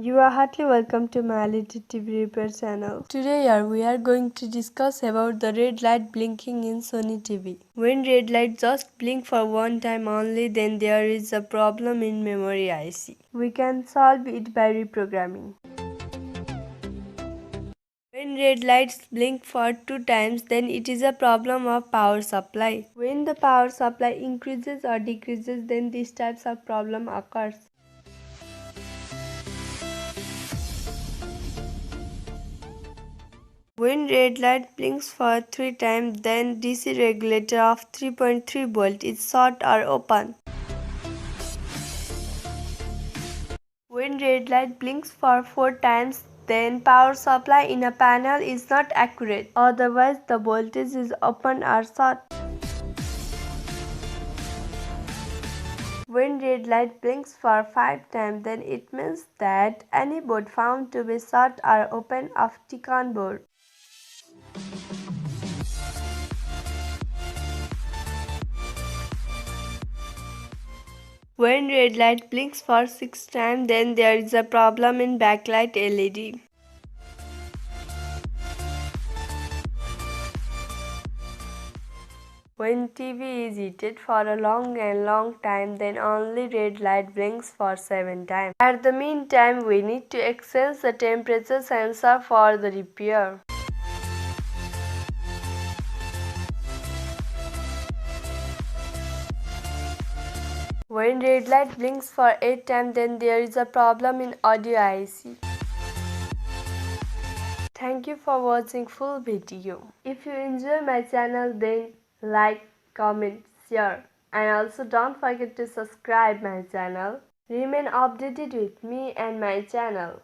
You are heartily welcome to my Led TV repair channel. Today we are going to discuss about the red light blinking in Sony TV. When red light just blink for one time only, then there is a problem in memory IC. We can solve it by reprogramming. When red lights blink for 2 times, then it is a problem of power supply. When the power supply increases or decreases, then these types of problem occurs. When red light blinks for 3 times, then DC regulator of 3.3 volt is short or open. When red light blinks for 4 times, then power supply in a panel is not accurate, otherwise the voltage is open or short. When red light blinks for 5 times, then it means that any board found to be short or open of T-con board. When red light blinks for 6 times, then there is a problem in backlight LED. When TV is heated for a long time, then only red light blinks for 7 times. At the meantime, we need to exchange the temperature sensor for the repair. When red light blinks for 8 times, then there is a problem in audio IC. Thank you for watching full video. If you enjoy my channel, then like, comment, share, and also don't forget to subscribe my channel. Remain updated with me and my channel.